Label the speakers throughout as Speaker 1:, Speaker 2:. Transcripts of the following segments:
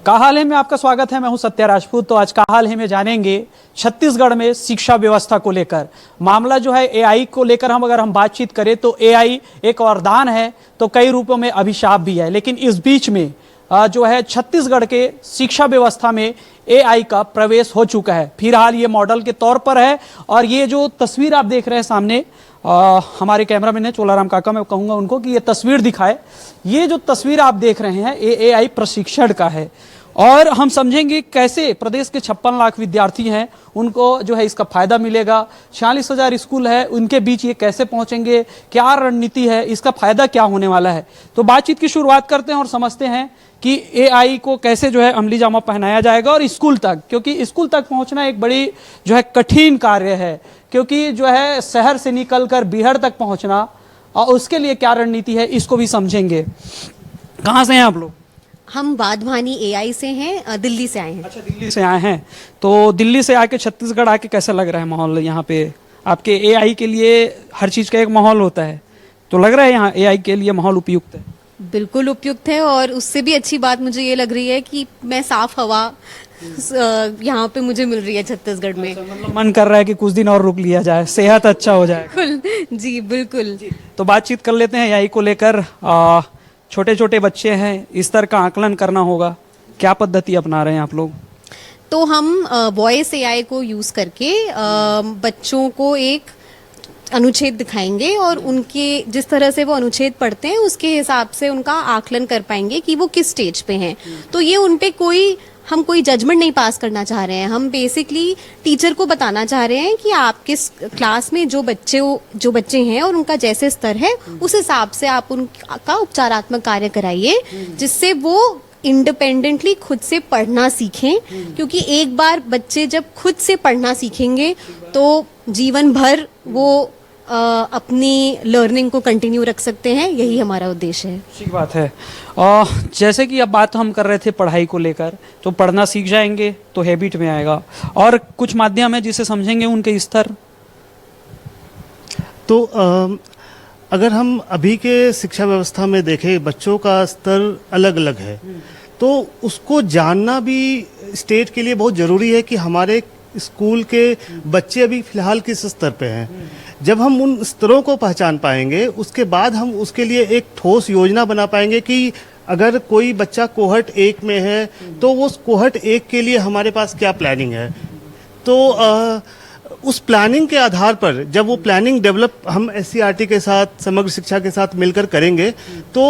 Speaker 1: का हाल है में आपका स्वागत है। मैं हूं सत्या राजपूत। तो आज का हाल है में जानेंगे छत्तीसगढ़ में शिक्षा व्यवस्था को लेकर मामला जो है एआई को लेकर। अगर हम बातचीत करें तो एआई एक वरदान है तो कई रूपों में अभिशाप भी है। लेकिन इस बीच में जो है छत्तीसगढ़ के शिक्षा व्यवस्था में एआई का प्रवेश हो चुका है। फिलहाल ये मॉडल के तौर पर है। और ये जो तस्वीर आप देख रहे हैं सामने, हमारे कैमरामैन है चोलाराम काका, मैं कहूंगा उनको कि ये तस्वीर दिखाए। ये जो तस्वीर आप देख रहे हैं ये एआई प्रशिक्षण का है। और हम समझेंगे कैसे प्रदेश के 56 लाख विद्यार्थी हैं उनको जो है इसका फायदा मिलेगा। 46,000 स्कूल है, उनके बीच ये कैसे पहुंचेंगे, क्या रणनीति है, इसका फायदा क्या होने वाला है। तो बातचीत की शुरुआत करते हैं और समझते हैं कि एआई को कैसे जो है अमली जामा पहनाया जाएगा और स्कूल तक, क्योंकि स्कूल तक पहुंचना एक बड़ी जो है कठिन कार्य है। क्योंकि जो है शहर से निकलकर बीहड़ तक पहुंचना और उसके लिए क्या रणनीति है इसको भी समझेंगे। कहाँ से हैं आप लोग?
Speaker 2: हम वाधवानी एआई से हैं, दिल्ली से आए हैं।
Speaker 1: अच्छा, दिल्ली से आए हैं। तो दिल्ली से आके छत्तीसगढ़ आके कैसा लग रहा है माहौल यहाँ पे? आपके एआई के लिए हर चीज़ का एक माहौल होता है, तो लग रहा है यहाँ एआई के लिए माहौल उपयुक्त है?
Speaker 2: बिल्कुल उपयुक्त है। और उससे भी अच्छी बात मुझे ये लग रही है कि मैं साफ हवा यहाँ पे मुझे मिल रही है छत्तीसगढ़ में।
Speaker 1: मतलब मन कर रहा है कि कुछ दिन और रुक लिया जाए, सेहत अच्छा हो जाए।
Speaker 2: बिल्कुल जी, बिल्कुल।
Speaker 1: तो बातचीत कर लेते हैं एआई को लेकर। छोटे छोटे बच्चे हैं, स्तर का आकलन करना होगा, क्या पद्धति अपना रहे हैं आप लोग?
Speaker 2: तो हम वॉइस एआई को यूज करके बच्चों को एक अनुच्छेद दिखाएंगे और उनके जिस तरह से वो अनुच्छेद पढ़ते हैं उसके हिसाब से उनका आकलन कर पाएंगे कि वो किस स्टेज पे हैं। तो ये उन पे हम कोई जजमेंट नहीं पास करना चाह रहे हैं। हम बेसिकली टीचर को बताना चाह रहे हैं कि आपके क्लास में जो बच्चे हैं और उनका जैसे स्तर है उस हिसाब से आप उनका उपचारात्मक कार्य कराइए, जिससे वो इंडिपेंडेंटली खुद से पढ़ना सीखें। क्योंकि एक बार बच्चे जब खुद से पढ़ना सीखेंगे तो जीवन भर वो अपनी लर्निंग को कंटिन्यू रख सकते हैं। यही हमारा उद्देश्य है। ठीक
Speaker 1: बात है। जैसे कि अब बात हम कर रहे थे पढ़ाई को लेकर, तो पढ़ना सीख जाएंगे तो हैबिट में आएगा। और कुछ माध्यम है जिसे समझेंगे उनके स्तर।
Speaker 3: तो अगर हम अभी के शिक्षा व्यवस्था में देखें, बच्चों का स्तर अलग अलग है, तो उसको जानना भी स्टेट के लिए बहुत ज़रूरी है कि हमारे स्कूल के बच्चे अभी फिलहाल किस स्तर पे हैं। जब हम उन स्तरों को पहचान पाएंगे उसके बाद हम उसके लिए एक ठोस योजना बना पाएंगे कि अगर कोई बच्चा कोहर्ट 1 में है तो उस कोहर्ट 1 के लिए हमारे पास क्या प्लानिंग है। तो उस प्लानिंग के आधार पर जब वो प्लानिंग डेवलप हम एससीईआरटी के साथ, समग्र शिक्षा के साथ मिलकर करेंगे तो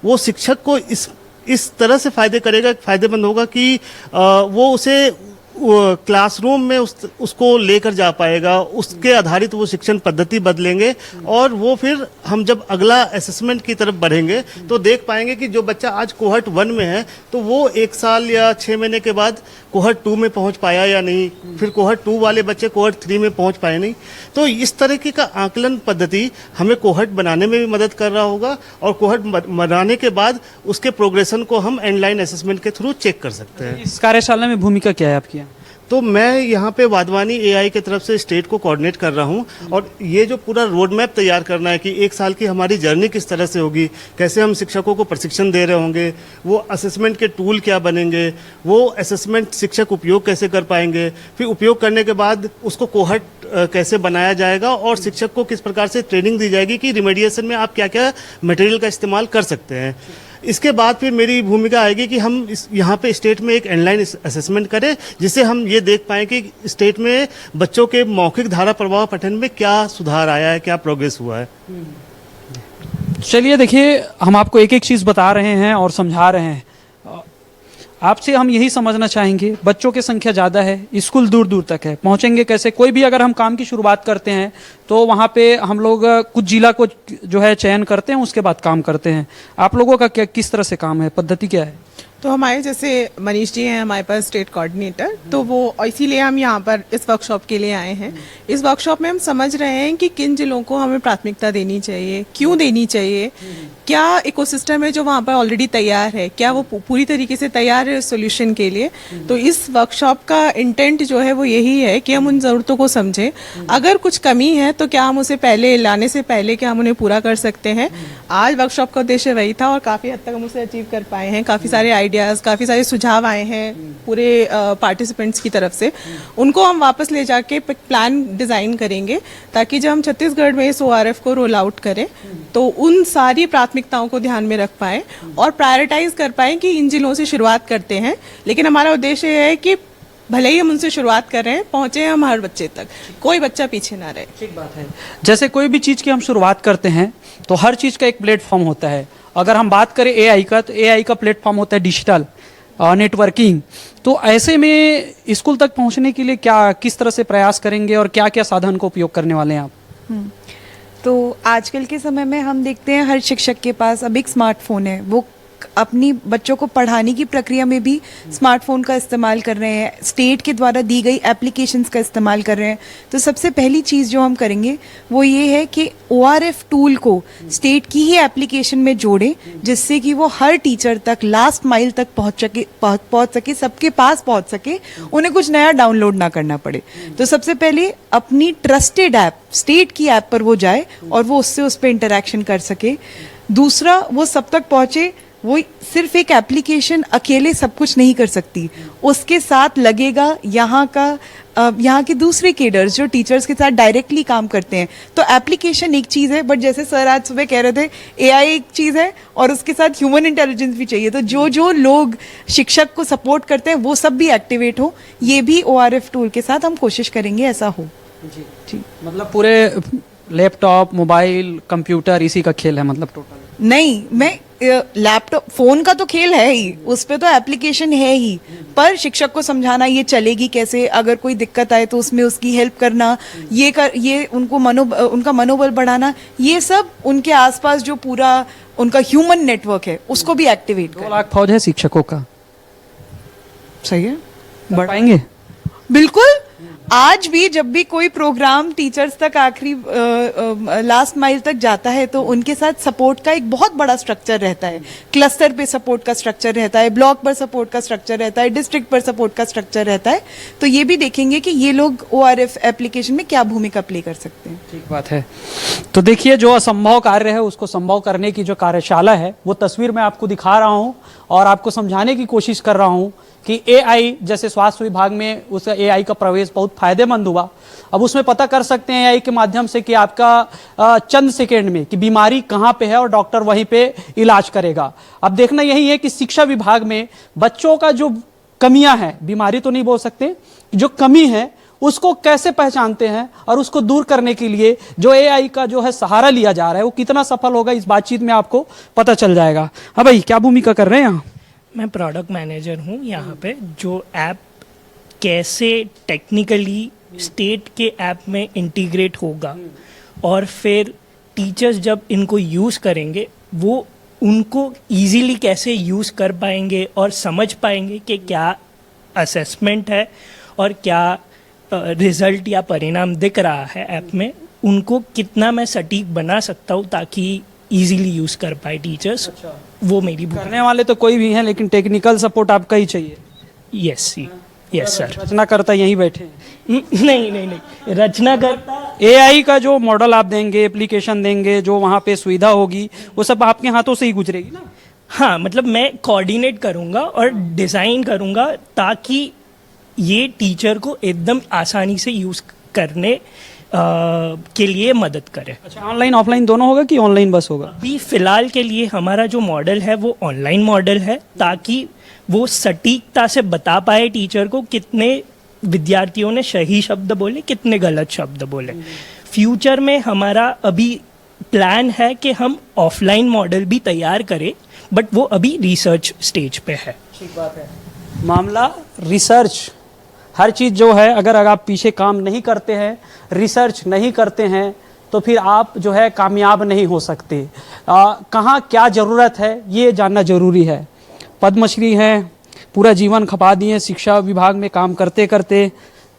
Speaker 3: वो शिक्षक को इस तरह से फायदेमंद होगा कि वो उसे क्लासरूम में उसको लेकर जा पाएगा। उसके आधारित वो शिक्षण पद्धति बदलेंगे और वो फिर हम जब अगला असेसमेंट की तरफ बढ़ेंगे तो देख पाएंगे कि जो बच्चा आज कोहर्ट 1 में है तो वो 1 साल या 6 महीने के बाद कोहर्ट 2 में पहुंच पाया या नहीं, फिर कोहर्ट 2 वाले बच्चे कोहर्ट 3 में पहुंच पाए नहीं। तो इस तरीके का आकलन पद्धति हमें कोहर्ट बनाने में भी मदद कर रहा होगा और कोहर्ट बनाने के बाद उसके प्रोग्रेशन को हम एंडलाइन असेसमेंट के थ्रू चेक कर सकते हैं।
Speaker 1: इस कार्यशाला में भूमिका क्या है आपकी?
Speaker 3: तो मैं यहाँ पे वाधवानी एआई की तरफ से स्टेट को कोऑर्डिनेट कर रहा हूँ और ये जो पूरा रोड मैप तैयार करना है कि 1 साल की हमारी जर्नी किस तरह से होगी, कैसे हम शिक्षकों को प्रशिक्षण दे रहे होंगे, वो असेसमेंट के टूल क्या बनेंगे, वो असेसमेंट शिक्षक उपयोग कैसे कर पाएंगे, फिर उपयोग करने के बाद उसको कोहर्ट कैसे बनाया जाएगा और शिक्षक को किस प्रकार से ट्रेनिंग दी जाएगी कि रिमेडिएशन में आप क्या क्या मटेरियल का इस्तेमाल कर सकते हैं। इसके बाद फिर मेरी भूमिका आएगी कि हम यहाँ पे स्टेट में एक ऑनलाइन असेसमेंट करें जिससे हम ये देख पाएँ कि स्टेट में बच्चों के मौखिक धारा प्रवाह पठन में क्या सुधार आया है, क्या प्रोग्रेस हुआ है।
Speaker 1: चलिए देखिए, हम आपको एक एक चीज़ बता रहे हैं और समझा रहे हैं। आपसे हम यही समझना चाहेंगे, बच्चों की संख्या ज़्यादा है, स्कूल दूर दूर तक है, पहुंचेंगे कैसे? कोई भी अगर हम काम की शुरुआत करते हैं तो वहाँ पे हम लोग कुछ जिला को जो है चयन करते हैं, उसके बाद काम करते हैं। आप लोगों का क्या किस तरह से काम है, पद्धति क्या है?
Speaker 4: तो हमारे जैसे मनीष जी हैं हमारे पास स्टेट कोऑर्डिनेटर, तो वो इसीलिए हम यहाँ पर इस वर्कशॉप के लिए आए हैं। इस वर्कशॉप में हम समझ रहे हैं कि किन जिलों को हमें प्राथमिकता देनी चाहिए, क्यों देनी चाहिए, क्या इकोसिस्टम है जो वहाँ पर ऑलरेडी तैयार है, क्या वो पूरी तरीके से तैयार है सोल्यूशन के लिए। तो इस वर्कशॉप का इंटेंट जो है वो यही है कि हम उन ज़रूरतों को समझें। अगर कुछ कमी है तो क्या हम उसे पहले लाने से पहले क्या हम उन्हें पूरा कर सकते हैं। आज वर्कशॉप का उद्देश्य वही था और काफ़ी हद तक हम उसे अचीव कर पाए हैं। काफ़ी सारे आइडियाज़, काफ़ी सारे सुझाव आए हैं पूरे पार्टिसिपेंट्स की तरफ से, उनको हम वापस ले जाके प्लान डिज़ाइन करेंगे ताकि जब हम छत्तीसगढ़ में इस ORF को रोल आउट करें तो उन सारी प्राथमिकताओं को ध्यान में रख पाएँ और प्रायोरिटाइज कर पाएँ कि इन जिलों से शुरुआत करते हैं, लेकिन हमारा उद्देश्य ये है कि भले ही हम उनसे शुरुआत कर रहे हैं, पहुंचे हम हर बच्चे तक, कोई बच्चा पीछे ना रहे। ठीक बात है।
Speaker 1: जैसे कोई भी चीज़ की हम शुरुआत करते हैं तो हर चीज़ का एक प्लेटफॉर्म होता है। अगर हम बात करें AI का, तो AI का प्लेटफॉर्म होता है डिजिटल नेटवर्किंग। तो ऐसे में स्कूल तक पहुंचने के लिए क्या किस तरह से प्रयास करेंगे और क्या क्या साधन का उपयोग करने वाले हैं आप?
Speaker 5: तो आजकल के समय में हम देखते हैं हर शिक्षक के पास अब एक स्मार्टफोन है। वो अपनी बच्चों को पढ़ाने की प्रक्रिया में भी स्मार्टफोन का इस्तेमाल कर रहे हैं, स्टेट के द्वारा दी गई एप्लीकेशंस का इस्तेमाल कर रहे हैं। तो सबसे पहली चीज़ जो हम करेंगे वो ये है कि ORF टूल को स्टेट की ही एप्लीकेशन में जोड़ें, जिससे कि वो हर टीचर तक लास्ट माइल तक पहुंच सके, सबके पास पहुंच सके, उन्हें कुछ नया डाउनलोड ना करना पड़े। तो सबसे पहले अपनी ट्रस्टेड ऐप, स्टेट की ऐप पर वो जाए और वो उससे उस पर इंटरेक्शन कर सके। दूसरा, वो सब तक पहुंचे, वो सिर्फ एक एप्लीकेशन अकेले सब कुछ नहीं कर सकती, उसके साथ लगेगा यहाँ के दूसरे केडर्स जो टीचर्स के साथ डायरेक्टली काम करते हैं। तो एप्लीकेशन एक चीज़ है, बट जैसे सर आज सुबह कह रहे थे AI एक चीज़ है और उसके साथ ह्यूमन इंटेलिजेंस भी चाहिए। तो जो लोग शिक्षक को सपोर्ट करते हैं वो सब भी एक्टिवेट हो, ये भी ORF टूल के साथ हम कोशिश करेंगे ऐसा हो।
Speaker 1: जी, मतलब पूरे लैपटॉप, मोबाइल, कंप्यूटर इसी का खेल है मतलब टोटल?
Speaker 5: नहीं, मैं लैपटॉप, फोन का तो खेल है ही, उस पे तो एप्लीकेशन है ही, पर शिक्षक को समझाना ये चलेगी कैसे, अगर कोई दिक्कत आए तो उसमें उसकी हेल्प करना, ये उनको उनका मनोबल बढ़ाना, ये सब उनके आसपास जो पूरा उनका ह्यूमन नेटवर्क है उसको भी एक्टिवेट
Speaker 1: 2 लाख फौज है शिक्षकों का।
Speaker 5: सही है,
Speaker 1: बढ़ पाएंगे?
Speaker 5: बिल्कुल। आज भी जब भी कोई प्रोग्राम टीचर्स तक आखिरी लास्ट माइल तक जाता है तो उनके साथ सपोर्ट का एक बहुत बड़ा स्ट्रक्चर रहता है। क्लस्टर पे सपोर्ट का स्ट्रक्चर रहता है, ब्लॉक पर सपोर्ट का स्ट्रक्चर रहता है, डिस्ट्रिक्ट पर सपोर्ट का स्ट्रक्चर रहता है। तो ये भी देखेंगे कि ये लोग ORF एप्लीकेशन में क्या भूमिका प्ले कर सकते हैं।
Speaker 1: ठीक बात है। तो देखिए, जो असंभव कार्य है उसको संभव करने की जो कार्यशाला है वो तस्वीर में आपको दिखा रहा हूँ और आपको समझाने की कोशिश कर रहा हूँ कि AI जैसे स्वास्थ्य विभाग में उस AI का प्रवेश बहुत फायदेमंद हुआ। अब उसमें पता कर सकते हैं AI के माध्यम से कि आपका चंद सेकेंड में कि बीमारी कहाँ पे है और डॉक्टर वहीं पे इलाज करेगा। अब देखना यही है कि शिक्षा विभाग में बच्चों का जो कमियां हैं, बीमारी तो नहीं बोल सकते, जो कमी है उसको कैसे पहचानते हैं और उसको दूर करने के लिए जो AI का जो है सहारा लिया जा रहा है वो कितना सफल होगा, इस बातचीत में आपको पता चल जाएगा। हाँ भाई, क्या भूमिका कर रहे हैं यहाँ?
Speaker 6: मैं प्रोडक्ट मैनेजर हूँ यहाँ पे। जो ऐप कैसे टेक्निकली स्टेट के ऐप में इंटीग्रेट होगा और फिर टीचर्स जब इनको यूज़ करेंगे वो उनको इजीली कैसे यूज़ कर पाएंगे और समझ पाएंगे कि क्या असेसमेंट है और क्या रिज़ल्ट या परिणाम दिख रहा है ऐप में, उनको कितना मैं सटीक बना सकता हूँ ताकि इजीली यूज़ कर पाए टीचर्स। वो मेरी
Speaker 1: करने वाले तो कोई भी हैं लेकिन टेक्निकल सपोर्ट आपका ही चाहिए।
Speaker 6: Yes sir.
Speaker 1: रचनाकर्ता यहीं बैठे हैं?
Speaker 6: नहीं, रचनाकर्ता
Speaker 1: AI का जो मॉडल आप देंगे, एप्लीकेशन देंगे, जो वहाँ पे सुविधा होगी वो सब आपके हाथों से ही गुजरेगी ना?
Speaker 6: हाँ, मतलब मैं कोऑर्डिनेट करूँगा और डिज़ाइन करूँगा ताकि ये टीचर को एकदम आसानी से यूज़ करने के लिए मदद करे।
Speaker 1: अच्छा, ऑनलाइन ऑफलाइन दोनों होगा कि ऑनलाइन बस होगा?
Speaker 6: अभी फ़िलहाल के लिए हमारा जो मॉडल है वो ऑनलाइन मॉडल है ताकि वो सटीकता से बता पाए टीचर को कितने विद्यार्थियों ने सही शब्द बोले, कितने गलत शब्द बोले। फ्यूचर में हमारा अभी प्लान है कि हम ऑफलाइन मॉडल भी तैयार करें, बट वो अभी रिसर्च स्टेज पे है।
Speaker 1: ठीक बात है। मामला रिसर्च, हर चीज़ जो है अगर आप पीछे काम नहीं करते हैं, रिसर्च नहीं करते हैं तो फिर आप जो है कामयाब नहीं हो सकते। कहाँ क्या ज़रूरत है ये जानना ज़रूरी है। पद्मश्री हैं, पूरा जीवन खपा दिए शिक्षा विभाग में काम करते करते,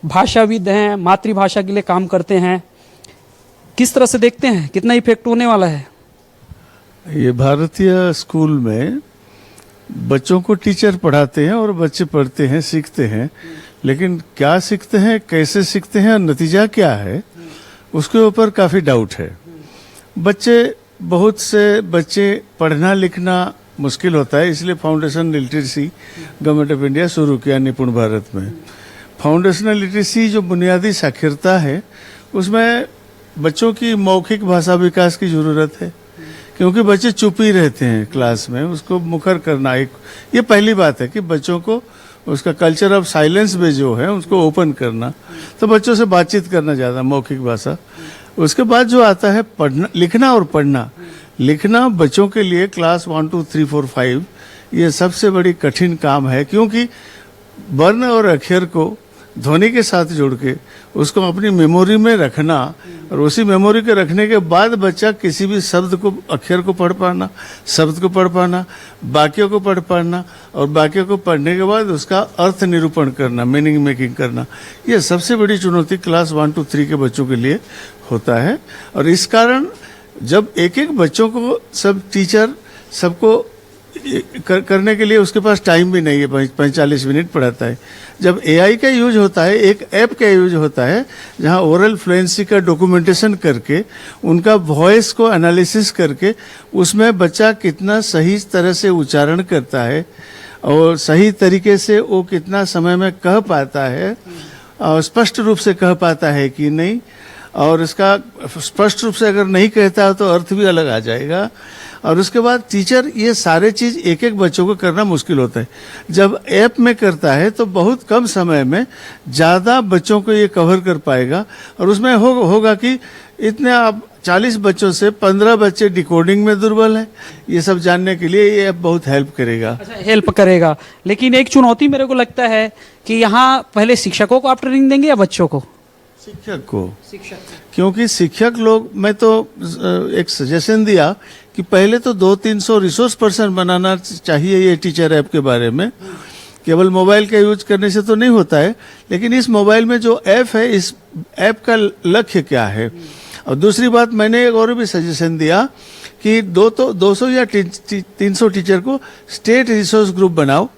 Speaker 1: भाषाविद हैं, मातृभाषा के लिए काम करते हैं। किस तरह से देखते हैं कितना इफेक्ट होने वाला है?
Speaker 7: ये भारतीय स्कूल में बच्चों को टीचर पढ़ाते हैं और बच्चे पढ़ते हैं, सीखते हैं, लेकिन क्या सीखते हैं, कैसे सीखते हैं और नतीजा क्या है उसके ऊपर काफ़ी डाउट है। बहुत से बच्चे पढ़ना लिखना मुश्किल होता है, इसलिए foundation literacy government of India शुरू किया निपुण भारत में। फाउंडेशनल लिटरेसी जो बुनियादी साक्षरता है, उसमें बच्चों की मौखिक भाषा विकास की जरूरत है, क्योंकि बच्चे चुप ही रहते हैं क्लास में। उसको मुखर करना एक, ये पहली बात है कि बच्चों को उसका कल्चर ऑफ साइलेंस में जो है उसको ओपन करना, तो बच्चों से बातचीत करना ज़्यादा, मौखिक भाषा। उसके बाद जो आता है पढ़ना, लिखना और पढ़ना। लिखना बच्चों के लिए क्लास 1, 2, 3, 4, 5 ये सबसे बड़ी कठिन काम है, क्योंकि वर्ण और अक्षर को ध्वनि के साथ जोड़ के उसको अपनी मेमोरी में रखना, और उसी मेमोरी के रखने के बाद बच्चा किसी भी शब्द को, अक्षर को पढ़ पाना, शब्द को पढ़ पाना, वाक्यों को पढ़ पाना, और वाक्यों को पढ़ने के बाद उसका अर्थ निरूपण करना, मीनिंग मेकिंग करना, ये सबसे बड़ी चुनौती क्लास 1, 2, 3 के बच्चों के लिए होता है। और इस कारण जब एक एक बच्चों को सब टीचर सबको करने के लिए उसके पास टाइम भी नहीं है, 45 मिनट पढ़ाता है। जब एआई का यूज होता है, एक ऐप का यूज होता है जहां ओरल फ्लुएंसी का डॉक्यूमेंटेशन करके उनका वॉइस को एनालिसिस करके उसमें बच्चा कितना सही तरह से उच्चारण करता है और सही तरीके से वो कितना समय में कह पाता है, और स्पष्ट रूप से कह पाता है कि नहीं, और इसका स्पष्ट रूप से अगर नहीं कहता है तो अर्थ भी अलग आ जाएगा। और उसके बाद टीचर ये सारे चीज एक एक बच्चों को करना मुश्किल होता है। जब ऐप में करता है तो बहुत कम समय में ज़्यादा बच्चों को ये कवर कर पाएगा, और उसमें होगा कि इतने आप 40 बच्चों से 15 बच्चे डिकोडिंग में दुर्बल हैं। ये सब जानने के लिए ये ऐप बहुत हेल्प करेगा।
Speaker 1: अच्छा, हेल्प करेगा। लेकिन एक चुनौती मेरे को लगता है कि यहाँ पहले शिक्षकों को आप ट्रेनिंग देंगे या बच्चों को?
Speaker 7: शिक्षक को। क्योंकि शिक्षक लोग, मैं तो एक सजेशन दिया कि पहले तो 200-300 रिसोर्स पर्सन बनाना चाहिए ये टीचर ऐप के बारे में। केवल मोबाइल का यूज करने से तो नहीं होता है, लेकिन इस मोबाइल में जो ऐप है, इस ऐप का लक्ष्य क्या है। और दूसरी बात, मैंने एक और भी सजेशन दिया कि 200 या 300 टीचर को स्टेट रिसोर्स ग्रुप बनाओ,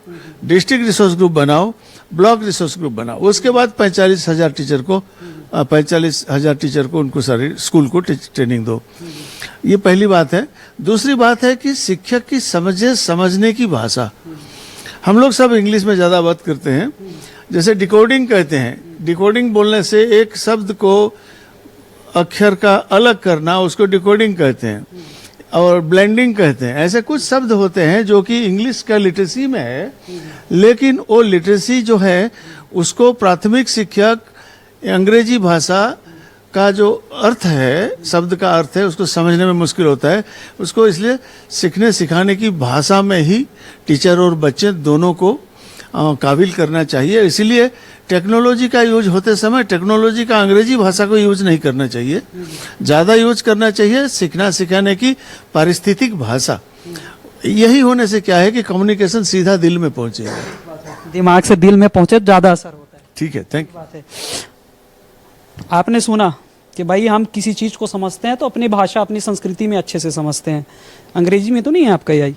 Speaker 7: डिस्ट्रिक्ट रिसोर्स ग्रुप बनाओ, ब्लॉक रिसोर्स ग्रुप बनाओ। उसके बाद 45,000 टीचर को उनको सारी स्कूल को ट्रेनिंग दो। ये पहली बात है। दूसरी बात है कि शिक्षक की समझने की भाषा। हम लोग सब इंग्लिश में ज़्यादा बात करते हैं। जैसे डिकोडिंग कहते हैं, डिकोडिंग बोलने से एक शब्द को अक्षर का अलग करना, उसको डिकोडिंग कहते हैं, और ब्लेंडिंग कहते हैं। ऐसे कुछ शब्द होते हैं जो कि इंग्लिश का लिटरेसी में है, लेकिन वो लिटरेसी जो है उसको प्राथमिक शिक्षक अंग्रेजी भाषा का जो अर्थ है, शब्द का अर्थ है, उसको समझने में मुश्किल होता है। उसको इसलिए सीखने सिखाने की भाषा में ही टीचर और बच्चे दोनों को काबिल करना चाहिए। इसीलिए टेक्नोलॉजी का यूज होते समय टेक्नोलॉजी का अंग्रेजी भाषा को यूज नहीं करना चाहिए, ज़्यादा यूज करना चाहिए सीखना सिखाने की पारिस्थितिक भाषा। यही होने से क्या है कि कम्युनिकेशन सीधा दिल में पहुंचेगा,
Speaker 1: दिमाग से दिल में पहुंचे, ज़्यादा असर होता है।
Speaker 7: ठीक है, थैंक यू।
Speaker 1: आपने सुना कि भाई हम किसी चीज़ को समझते हैं तो अपनी भाषा, अपनी संस्कृति में अच्छे से समझते हैं। अंग्रेजी में तो नहीं है आपका एआई?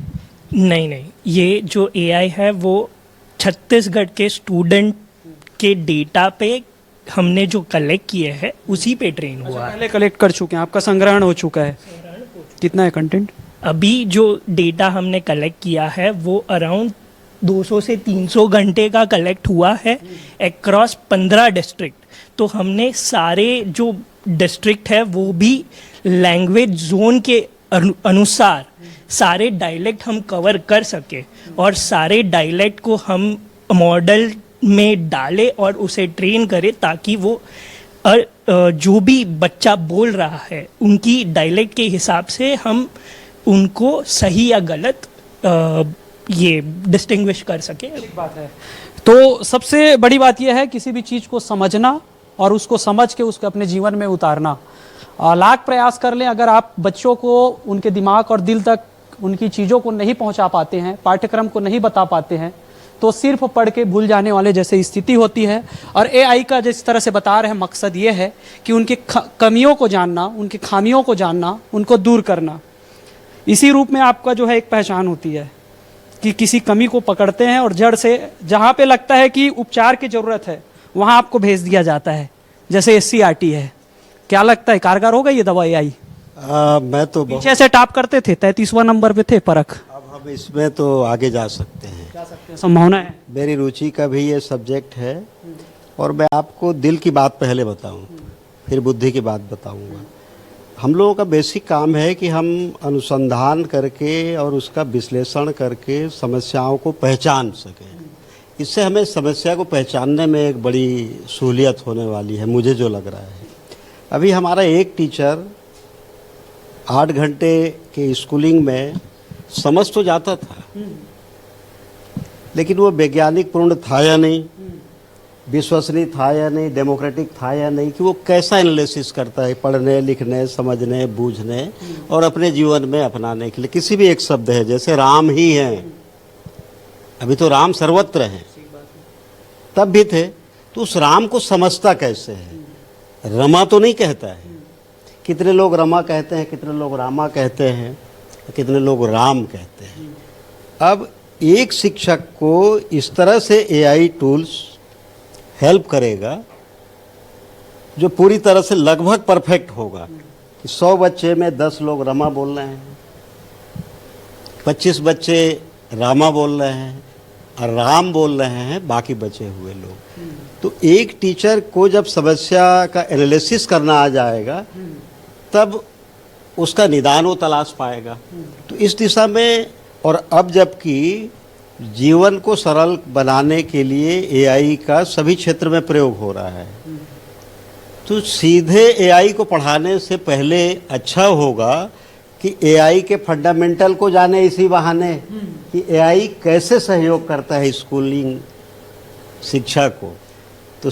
Speaker 6: नहीं, ये जो एआई है वो छत्तीसगढ़ के स्टूडेंट के डेटा पे हमने जो कलेक्ट किए हैं उसी पे ट्रेन हुआ है।
Speaker 1: पहले कलेक्ट कर चुके हैं, आपका संग्रहण हो चुका है। कितना है कंटेंट?
Speaker 6: अभी जो डेटा हमने कलेक्ट किया है वो अराउंड 200 से 300 घंटे का कलेक्ट हुआ है अक्रॉस 15 डिस्ट्रिक्ट। तो हमने सारे जो डिस्ट्रिक्ट है वो भी लैंग्वेज जोन के अनुसार सारे डायलेक्ट हम कवर कर सके, और सारे डायलेक्ट को हम मॉडल में डाले और उसे ट्रेन करें, ताकि वो जो भी बच्चा बोल रहा है उनकी डायलेक्ट के हिसाब से हम उनको सही या गलत ये डिस्टिंग्विश कर सके।
Speaker 1: बात है। तो सबसे बड़ी बात यह है किसी भी चीज़ को समझना और उसको समझ के उसको अपने जीवन में उतारना। लाख प्रयास कर लें, अगर आप बच्चों को उनके दिमाग और दिल तक उनकी चीज़ों को नहीं पहुंचा पाते हैं, पाठ्यक्रम को नहीं बता पाते हैं, तो सिर्फ पढ़ के भूल जाने वाले जैसे स्थिति होती है। और एआई का जिस तरह से बता रहे हैं मकसद ये है कि उनकी कमियों को जानना, उनकी खामियों को जानना, उनको दूर करना। इसी रूप में आपका जो है एक पहचान होती है कि किसी कमी को पकड़ते हैं और जड़ से जहाँ पे लगता है कि उपचार की ज़रूरत है वहाँ आपको भेज दिया जाता है। जैसे SCRT है, क्या लगता है कारगर होगा ये दवा एआई?
Speaker 8: मैं तो
Speaker 1: पीछे से टाप करते थे, 33वां नंबर पे थे परख।
Speaker 8: अब अब इसमें तो आगे जा सकते हैं,
Speaker 1: जा सकते हैं, संभावना है।
Speaker 8: मेरी रुचि का भी ये सब्जेक्ट है। और मैं आपको दिल की बात पहले बताऊं, फिर बुद्धि की बात बताऊंगा। हम लोगों का बेसिक काम है कि हम अनुसंधान करके और उसका विश्लेषण करके समस्याओं को पहचान सकें। इससे हमें समस्या को पहचानने में एक बड़ी सहूलियत होने वाली है, मुझे जो लग रहा है। अभी हमारा एक टीचर 8 घंटे के स्कूलिंग में समझ तो जाता था, लेकिन वो वैज्ञानिक पूर्ण था या नहीं, विश्वसनीय था या नहीं, डेमोक्रेटिक था या नहीं, कि वो कैसा एनालिसिस करता है पढ़ने, लिखने, समझने, बूझने और अपने जीवन में अपनाने के लिए। किसी भी एक शब्द है, जैसे राम ही हैं, अभी तो राम सर्वत्र हैं, तब भी थे, तो उस राम को समझता कैसे है? रमा तो नहीं कहता है। कितने लोग रमा कहते हैं, कितने लोग रामा कहते हैं, कितने लोग राम कहते हैं। अब एक शिक्षक को इस तरह से एआई टूल्स हेल्प करेगा जो पूरी तरह से लगभग परफेक्ट होगा कि 100 बच्चे में 10 लोग रमा बोल रहे हैं, 25 बच्चे रामा बोल रहे हैं और राम बोल रहे हैं बाकी बचे हुए लोग। तो एक टीचर को जब समस्या का एनालिसिस करना आ जाएगा, तब उसका निदान वो तलाश पाएगा। तो इस दिशा में, और अब जबकि जीवन को सरल बनाने के लिए एआई का सभी क्षेत्र में प्रयोग हो रहा है, तो सीधे एआई को पढ़ाने से पहले अच्छा होगा कि एआई के फंडामेंटल को जाने, इसी बहाने कि एआई कैसे सहयोग करता है स्कूलिंग शिक्षा को। तो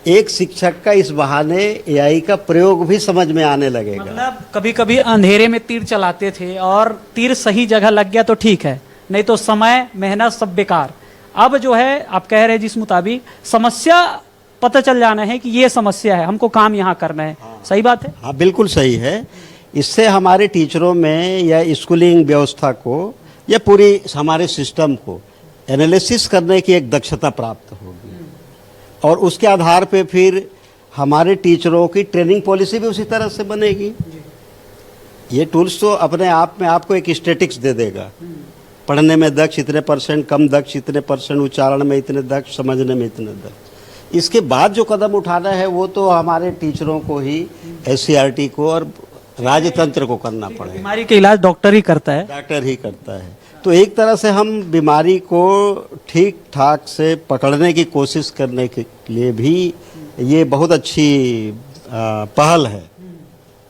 Speaker 8: एक शिक्षक का इस बहाने एआई का प्रयोग भी समझ में आने लगेगा।
Speaker 1: मतलब कभी कभी अंधेरे में तीर चलाते थे और तीर सही जगह लग गया तो ठीक है, नहीं तो समय, मेहनत सब बेकार। अब जो है आप कह रहे हैं जिस मुताबिक समस्या पता चल जाना है कि ये समस्या है, हमको काम यहाँ करना है। सही बात है?
Speaker 8: हाँ, बिल्कुल सही है। इससे हमारे टीचरों में या स्कूलिंग व्यवस्था को या पूरी हमारे सिस्टम को एनालिसिस करने की एक दक्षता प्राप्त होगी, और उसके आधार पे फिर हमारे टीचरों की ट्रेनिंग पॉलिसी भी उसी तरह से बनेगी। ये टूल्स तो अपने आप में आपको एक स्टैटिक्स दे देगा, पढ़ने में दक्ष इतने %, कम दक्ष इतने %, उच्चारण में इतने दक्ष, समझने में इतने दक्ष। इसके बाद जो कदम उठाना है वो तो हमारे टीचरों को ही, एससीईआरटी को और राजतंत्र को करना पड़ेगा।
Speaker 1: बीमारी का इलाज डॉक्टर ही करता है।
Speaker 8: डॉक्टर ही करता है। तो एक तरह से हम बीमारी को ठीक ठाक से पकड़ने की कोशिश करने के लिए भी ये बहुत अच्छी पहल है।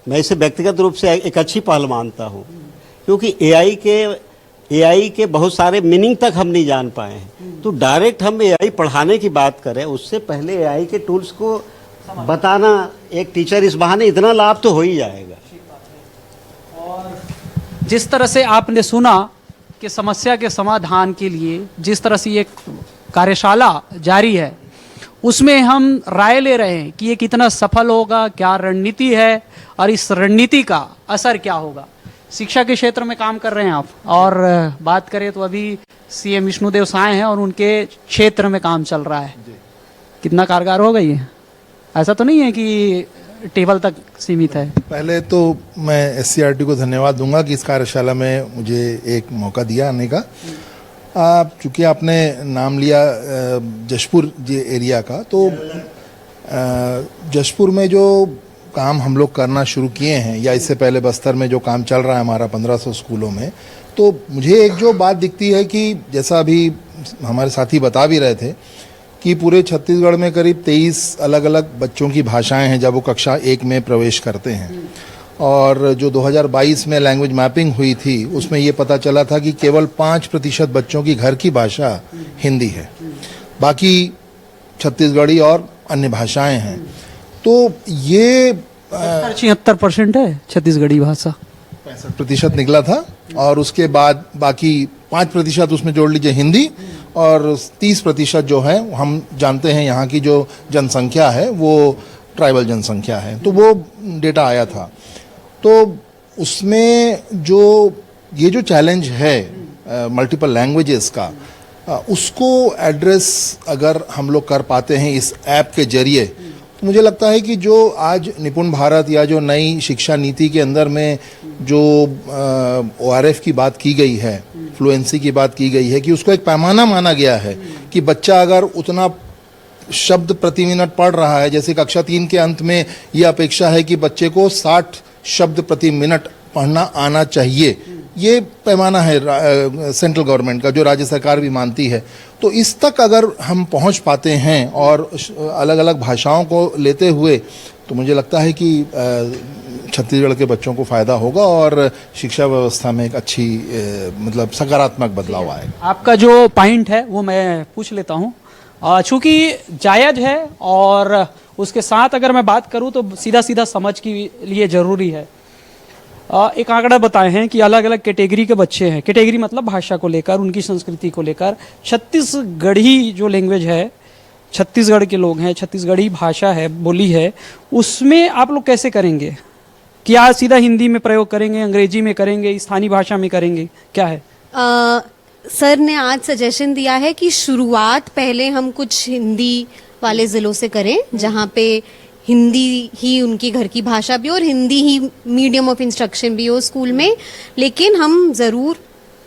Speaker 8: मैं इसे व्यक्तिगत रूप से एक अच्छी पहल मानता हूँ, क्योंकि एआई के बहुत सारे मीनिंग तक हम नहीं जान पाए हैं। तो डायरेक्ट हम एआई पढ़ाने की बात करें, उससे पहले एआई के टूल्स को बताना, एक टीचर इस बहाने इतना लाभ तो हो ही जाएगा।
Speaker 1: जिस तरह से आपने सुना कि समस्या के समाधान के लिए जिस तरह से ये कार्यशाला जारी है, उसमें हम राय ले रहे हैं कि ये कितना सफल होगा, क्या रणनीति है और इस रणनीति का असर क्या होगा। शिक्षा के क्षेत्र में काम कर रहे हैं आप, और बात करें तो अभी सीएम विष्णुदेव साय हैं और उनके क्षेत्र में काम चल रहा है। कितना कारगर होगा ये? ऐसा तो नहीं है कि टेबल तक सीमित है।
Speaker 9: पहले तो मैं एससीईआरटी को धन्यवाद दूंगा कि इस कार्यशाला में मुझे एक मौका दिया आने का। चूँकि आपने नाम लिया जशपुर एरिया का, तो जशपुर में जो काम हम लोग करना शुरू किए हैं, या इससे पहले बस्तर में जो काम चल रहा है हमारा 1500 स्कूलों में, तो मुझे एक जो बात दिखती है कि जैसा अभी हमारे साथी बता भी रहे थे कि पूरे छत्तीसगढ़ में करीब 23 अलग अलग बच्चों की भाषाएं हैं जब वो कक्षा 1 में प्रवेश करते हैं। और जो 2022 में लैंग्वेज मैपिंग हुई थी, उसमें ये पता चला था कि केवल 5% बच्चों की घर की भाषा हिंदी है, बाकी छत्तीसगढ़ी और अन्य भाषाएं हैं। तो ये
Speaker 1: 76% है छत्तीसगढ़ी भाषा,
Speaker 9: 65% निकला था, और उसके बाद बाकी 5% उसमें जोड़ लीजिए हिंदी, और 30% जो है हम जानते हैं यहाँ की जो जनसंख्या है वो ट्राइबल जनसंख्या है। तो वो डेटा आया था। तो उसमें जो ये जो चैलेंज है मल्टीपल लैंग्वेजेस का, उसको एड्रेस अगर हम लोग कर पाते हैं इस ऐप के जरिए, तो मुझे लगता है कि जो आज निपुण भारत या जो नई शिक्षा नीति के अंदर में जो ORF की बात की गई है, फ्लुएंसी की बात की गई है कि उसको एक पैमाना माना गया है कि बच्चा अगर उतना शब्द प्रति मिनट पढ़ रहा है, जैसे कक्षा 3 के अंत में ये अपेक्षा है कि बच्चे को 60 शब्द प्रति मिनट पढ़ना आना चाहिए। ये पैमाना है सेंट्रल गवर्नमेंट का, जो राज्य सरकार भी मानती है। तो इस तक अगर हम पहुंच पाते हैं और अलग अलग भाषाओं को लेते हुए, तो मुझे लगता है कि छत्तीसगढ़ के बच्चों को फ़ायदा होगा और शिक्षा व्यवस्था में एक अच्छी मतलब सकारात्मक बदलाव आएगा।
Speaker 1: आपका जो पॉइंट है वो मैं पूछ लेता हूँ, चूँकि जायज़ है और उसके साथ अगर मैं बात करूँ तो सीधा सीधा समझ के लिए ज़रूरी है। एक आंकड़ा बताए हैं कि अलग अलग कैटेगरी के बच्चे हैं, कैटेगरी मतलब भाषा को लेकर, उनकी संस्कृति को लेकर, छत्तीसगढ़ी जो लैंग्वेज है, छत्तीसगढ़ के लोग हैं, छत्तीसगढ़ी भाषा है, बोली है, उसमें आप लोग कैसे करेंगे? क्या सीधा हिंदी में प्रयोग करेंगे, अंग्रेजी में करेंगे, स्थानीय भाषा में करेंगे, क्या है?
Speaker 2: सर ने आज सजेशन दिया है कि शुरुआत पहले हम कुछ हिंदी वाले ज़िलों से करें, जहाँ पे हिंदी ही उनकी घर की भाषा भी हो और हिंदी ही मीडियम ऑफ इंस्ट्रक्शन भी हो स्कूल में। लेकिन हम ज़रूर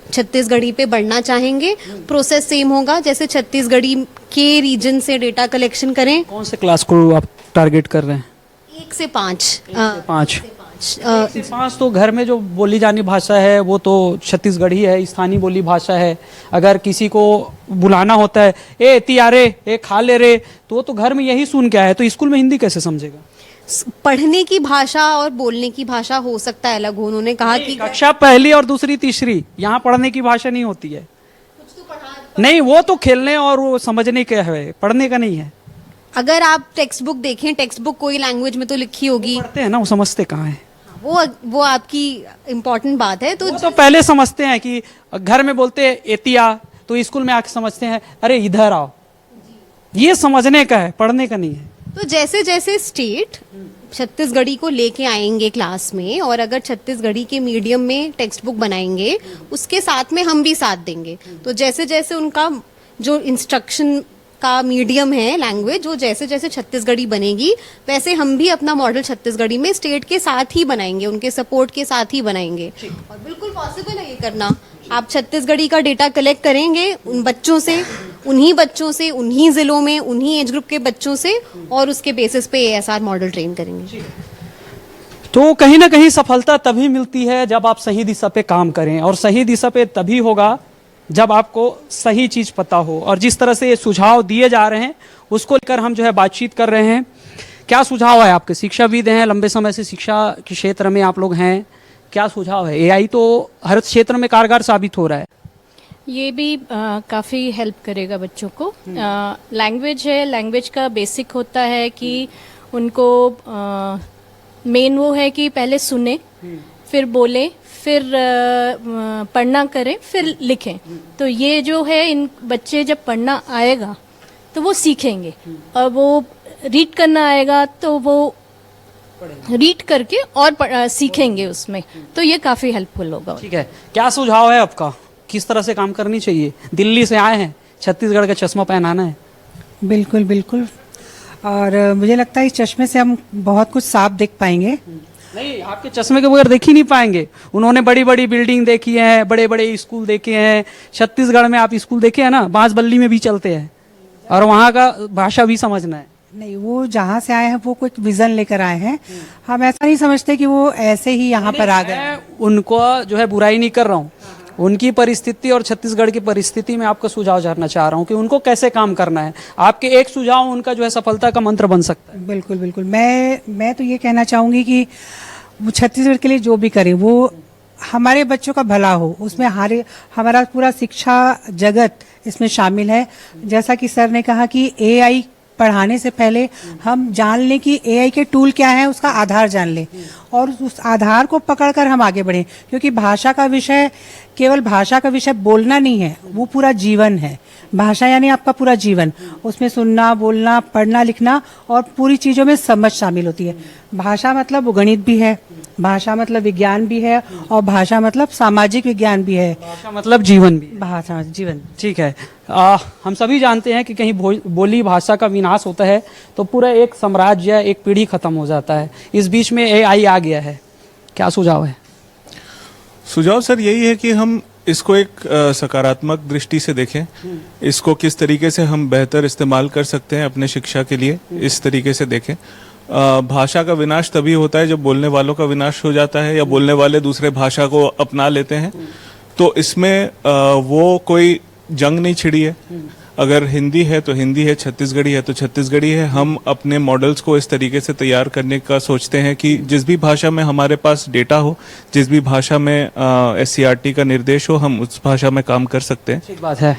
Speaker 2: छत्तीसगढ़ी पे बढ़ना चाहेंगे। प्रोसेस सेम होगा, जैसे छत्तीसगढ़ी के रीजन से डेटा कलेक्शन करें।
Speaker 1: कौन से क्लास को आप टारगेट कर रहे हैं?
Speaker 2: 1 से 5।
Speaker 1: 5 से 5 तो घर में जो बोली जानी भाषा है वो तो छत्तीसगढ़ी है, स्थानीय बोली भाषा है। अगर किसी को बुलाना होता है, ए तियारे, ए खा ले रे, तो वो तो घर में यही सुन के आया है, तो स्कूल में हिंदी कैसे समझेगा?
Speaker 2: पढ़ने की भाषा और बोलने की भाषा हो सकता है अलग हो। उन्होंने कहा कि
Speaker 1: कक्षा पहली और दूसरी तीसरी, यहाँ पढ़ने की भाषा नहीं होती है। नहीं, वो तो खेलने और वो समझने का है, पढ़ने का नहीं है।
Speaker 2: अगर आप टेक्स्ट बुक देखें, टेक्स्ट बुक कोई लैंग्वेज में तो लिखी होगी,
Speaker 1: पढ़ते हैं ना, वो समझते कहाँ है?
Speaker 2: वो आपकी इम्पोर्टेंट बात है।
Speaker 1: वो तो पहले समझते हैं कि घर में बोलते हैं एतिया, तो स्कूल में आके समझते हैं अरे इधर आओ। ये समझने का है, पढ़ने का नहीं है।
Speaker 2: तो जैसे जैसे स्टेट छत्तीसगढ़ी को लेके आएंगे क्लास में, और अगर छत्तीसगढ़ी के मीडियम में टेक्स्ट बुक बनाएंगे, उसके साथ में हम भी साथ देंगे। तो जैसे जैसे उनका जो इंस्ट्रक्शन का मीडियम है लैंग्वेज, वो जैसे जैसे छत्तीसगढ़ी बनेगी, वैसे हम भी अपना मॉडल छत्तीसगढ़ी में स्टेट के साथ ही बनाएंगे, उनके सपोर्ट के साथ ही बनाएंगे। और बिल्कुल पॉसिबल है ये करना। आप छत्तीसगढ़ी का डेटा कलेक्ट करेंगे उन बच्चों से, उन्हीं जिलों में, उन्हीं एज ग्रुप के बच्चों से, और उसके बेसिस पे ASR मॉडल ट्रेन करेंगे।
Speaker 1: तो कहीं ना कहीं सफलता तभी मिलती है जब आप सही दिशा पे काम करें, और सही दिशा पे तभी होगा जब आपको सही चीज पता हो। और जिस तरह से ये सुझाव दिए जा रहे हैं उसको लेकर हम जो है बातचीत कर रहे हैं। क्या सुझाव है आपके? शिक्षाविद हैं, लंबे समय से शिक्षा के क्षेत्र में आप लोग हैं, क्या सुझाव है? AI तो हर क्षेत्र में कारगर साबित हो रहा है।
Speaker 10: ये भी काफ़ी हेल्प करेगा बच्चों को। लैंग्वेज है, लैंग्वेज का बेसिक होता है कि उनको मेन वो है कि पहले सुने, फिर बोले, फिर पढ़ना करें, फिर लिखें। तो ये जो है, इन बच्चे जब पढ़ना आएगा तो वो सीखेंगे, और वो रीड करना आएगा तो वो रीड करके और सीखेंगे उसमें। तो ये काफ़ी हेल्पफुल होगा।
Speaker 1: ठीक है, क्या सुझाव है आपका? किस तरह से काम करनी चाहिए? दिल्ली से आए हैं, छत्तीसगढ़ का चश्मा पहनाना है।
Speaker 11: बिल्कुल बिल्कुल, और मुझे लगता है इस चश्मे से हम बहुत कुछ साफ देख पाएंगे।
Speaker 1: नहीं, आपके चश्मे के बगैर देख ही नहीं पाएंगे। उन्होंने बड़ी बड़ी बिल्डिंग देखी है, बड़े बड़े स्कूल देखे हैं। छत्तीसगढ़ में आप स्कूल देखे हैं ना, बांसबल्ली में भी चलते हैं, और वहाँ का भाषा भी समझना है।
Speaker 11: नहीं, वो जहाँ से आए हैं वो कोई विजन लेकर आए हैं। हम ऐसा नहीं समझते कि वो ऐसे ही यहाँ पर आ गए।
Speaker 1: मैं उनको जो है बुराई नहीं कर रहा हूँ, उनकी परिस्थिति और छत्तीसगढ़ की परिस्थिति में आपका सुझाव जानना चाह रहा हूँ कि उनको कैसे काम करना है। आपके एक सुझाव उनका जो है सफलता का मंत्र बन सकता है।
Speaker 11: बिल्कुल बिल्कुल, मैं तो ये कहना चाहूँगी कि वो छत्तीसगढ़ के लिए जो भी करे वो हमारे बच्चों का भला हो, उसमें हमारा पूरा शिक्षा जगत इसमें शामिल है। जैसा कि सर ने कहा कि AI पढ़ाने से पहले हम जान लें कि AI के टूल क्या है, उसका आधार जान लें, और उस आधार को पकड़कर हम आगे बढ़ें। क्योंकि भाषा का विषय केवल भाषा का विषय बोलना नहीं है, वो पूरा जीवन है। भाषा यानी आपका पूरा जीवन, उसमें सुनना, बोलना, पढ़ना, लिखना और पूरी चीज़ों में समझ शामिल होती है। भाषा मतलब गणित भी है, भाषा मतलब विज्ञान भी है, और भाषा मतलब सामाजिक विज्ञान भी है,
Speaker 1: भाषा मतलब जीवन भी।
Speaker 11: भाषा जीवन।
Speaker 1: ठीक है, हम सभी जानते हैं कि कहीं बोली भाषा का विनाश होता है तो पूरा एक साम्राज्य, एक पीढ़ी खत्म हो जाता है। इस बीच में AI आ गया है, क्या सुझाव है?
Speaker 12: सुझाव सर यही है कि हम इसको एक सकारात्मक दृष्टि से देखें, इसको किस तरीके से हम बेहतर इस्तेमाल कर सकते हैं अपने शिक्षा के लिए, इस तरीके से देखें। भाषा का विनाश तभी होता है जब बोलने वालों का विनाश हो जाता है या बोलने वाले दूसरे भाषा को अपना लेते हैं। तो इसमें वो कोई जंग नहीं छिड़ी है। अगर हिंदी है तो हिंदी है, छत्तीसगढ़ी है तो छत्तीसगढ़ी है। हम अपने मॉडल्स को इस तरीके से तैयार करने का सोचते हैं कि जिस भी भाषा में हमारे पास डेटा हो, जिस भी भाषा में SCERT का निर्देश हो, हम उस भाषा में काम कर सकते हैं।
Speaker 1: ठीक बात है।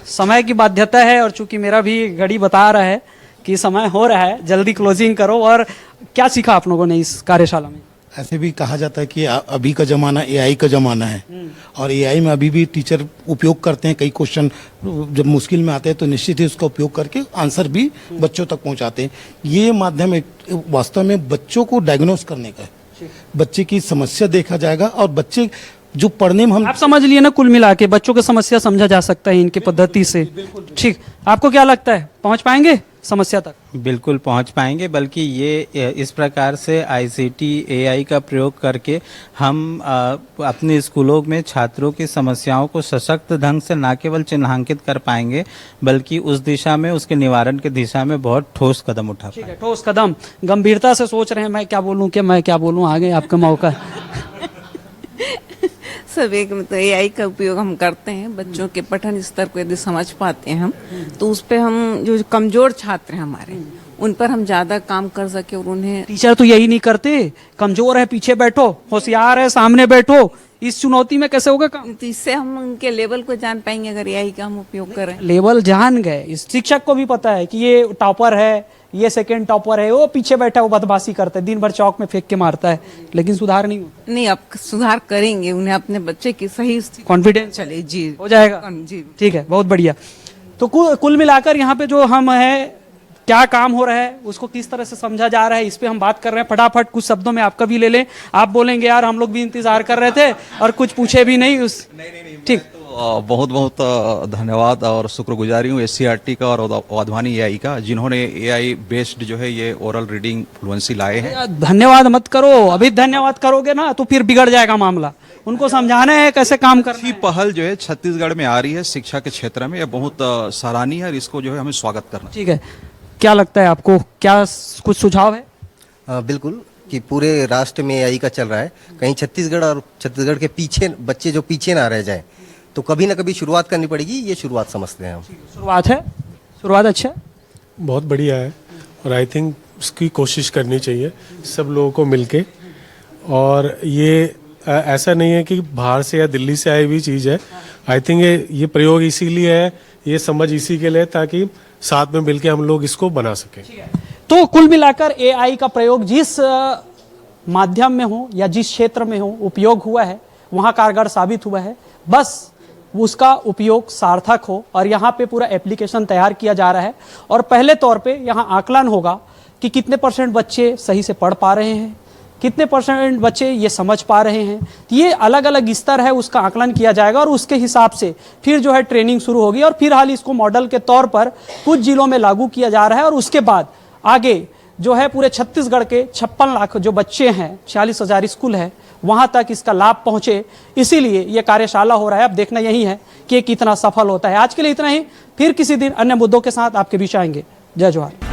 Speaker 1: समय की बाध्यता है और चूंकि मेरा भी घड़ी बता रहा है कि समय हो रहा है, जल्दी क्लोजिंग करो। और क्या सीखा आप लोगों ने इस कार्यशाला में?
Speaker 13: ऐसे भी कहा जाता है कि अभी का जमाना AI का जमाना है और AI में अभी भी टीचर उपयोग करते हैं। कई क्वेश्चन जब मुश्किल में आते हैं तो निश्चित ही उसका उपयोग करके आंसर भी बच्चों तक पहुंचाते हैं। ये माध्यम वास्तव में बच्चों को डायग्नोस करने का है। बच्चे की समस्या देखा जाएगा और बच्चे जो पढ़ने में हम
Speaker 1: आप समझ लिए ना, कुल मिला के बच्चों की समस्या समझा जा सकता है इनकी पद्धति से। ठीक, आपको क्या लगता है, पहुंच पाएंगे समस्या तक?
Speaker 14: बिल्कुल पहुंच पाएंगे, बल्कि ये इस प्रकार से ICT AI का प्रयोग करके हम अपने स्कूलों में छात्रों की समस्याओं को सशक्त ढंग से न केवल चिन्हांकित कर पाएंगे बल्कि उस दिशा में, उसके निवारण की दिशा में बहुत ठोस कदम उठा पाएंगे।
Speaker 1: ठीक है, ठोस कदम। गंभीरता से सोच रहे हैं मैं क्या बोलूं, कि मैं क्या बोलूं, आगे आपका मौका।
Speaker 15: सब एक में तो AI का उपयोग हम करते हैं। बच्चों के पठन स्तर को यदि समझ पाते हैं हम, तो उस पे हम जो कमजोर छात्र हैं हमारे, उन पर हम ज्यादा काम कर सके। और उन्हें
Speaker 1: टीचर तो यही नहीं करते, कमजोर है पीछे बैठो, होशियार है सामने बैठो। इस चुनौती में कैसे होगा काम?
Speaker 15: तो इससे हम उनके लेवल को जान पाएंगे अगर AI का हम उपयोग करें।
Speaker 1: लेवल जान गए, इस शिक्षक को भी पता है कि ये टॉपर है, ये सेकंड टॉपर है, वो पीछे बैठा वो बदमाशी करता है, दिन भर चौक में फेंक के मारता है, लेकिन सुधार नहीं होता।
Speaker 15: नहीं, अब सुधार करेंगे, उन्हें अपने बच्चे की सही
Speaker 1: कॉन्फिडेंस
Speaker 15: चले जी
Speaker 1: हो जाएगा
Speaker 15: जी।
Speaker 1: ठीक है, बहुत बढ़िया। तो कुल मिलाकर यहाँ पे जो हम है, क्या काम हो रहा है, उसको किस तरह से समझा जा रहा है, इस पे हम बात कर रहे हैं। फटाफट कुछ शब्दों में आपका भी ले लें। आप बोलेंगे यार हम लोग भी इंतजार कर रहे थे और कुछ पूछे भी नहीं उस। ठीक,
Speaker 16: बहुत बहुत धन्यवाद और शुक्रगुजारी हूँ SCERT का और वाधवानी AI का, जिन्होंने AI बेस्ड जो है ये ओरल रीडिंग फ्लुएंसी लाए हैं।
Speaker 1: धन्यवाद मत करो, अभी धन्यवाद करोगे ना तो फिर बिगड़ जाएगा मामला। उनको समझाना है कैसे काम करना है।
Speaker 16: पहल जो है छत्तीसगढ़ में आ रही है शिक्षा के क्षेत्र में, यह बहुत सराहनीय है और इसको जो है हमें स्वागत करना।
Speaker 1: ठीक है, क्या लगता है आपको, क्या कुछ सुझाव है?
Speaker 17: बिल्कुल, कि पूरे राष्ट्र में AI का चल रहा है, कहीं छत्तीसगढ़ और छत्तीसगढ़ के पीछे बच्चे जो पीछे ना रह जाएं, तो कभी ना कभी शुरुआत करनी पड़ेगी। ये शुरुआत समझते हैं हम। शुरुआत
Speaker 1: है, शुरुआत अच्छा है,
Speaker 18: बहुत बढ़िया है और आई थिंक उसकी कोशिश करनी चाहिए सब लोगों को मिलके। और ये ऐसा नहीं है कि बाहर से या दिल्ली से आई हुई चीज़ है। आई थिंक ये प्रयोग इसीलिए है, ये समझ इसी के लिए ताकि साथ में मिलके हम लोग इसको बना सकें।
Speaker 1: तो कुल मिलाकर AI का प्रयोग जिस माध्यम में हो या जिस क्षेत्र में हो उपयोग हुआ है, वहां कारगर साबित हुआ है। बस उसका उपयोग सार्थक हो और यहाँ पे पूरा एप्लीकेशन तैयार किया जा रहा है। और पहले तौर पे यहाँ आकलन होगा कि कितने % बच्चे सही से पढ़ पा रहे हैं, कितने % बच्चे ये समझ पा रहे हैं। ये अलग अलग स्तर है, उसका आकलन किया जाएगा और उसके हिसाब से फिर जो है ट्रेनिंग शुरू होगी। और फिर हाल इसको मॉडल के तौर पर कुछ जिलों में लागू किया जा रहा है और उसके बाद आगे जो है पूरे छत्तीसगढ़ के 56 लाख जो बच्चे हैं, 46,000 स्कूल है, वहां तक इसका लाभ पहुंचे। इसीलिए ये कार्यशाला हो रहा है। अब देखना यही है कि कितना सफल होता है। आज के लिए इतना ही, फिर किसी दिन अन्य मुद्दों के साथ आपके बीच आएंगे। जय जवाहर।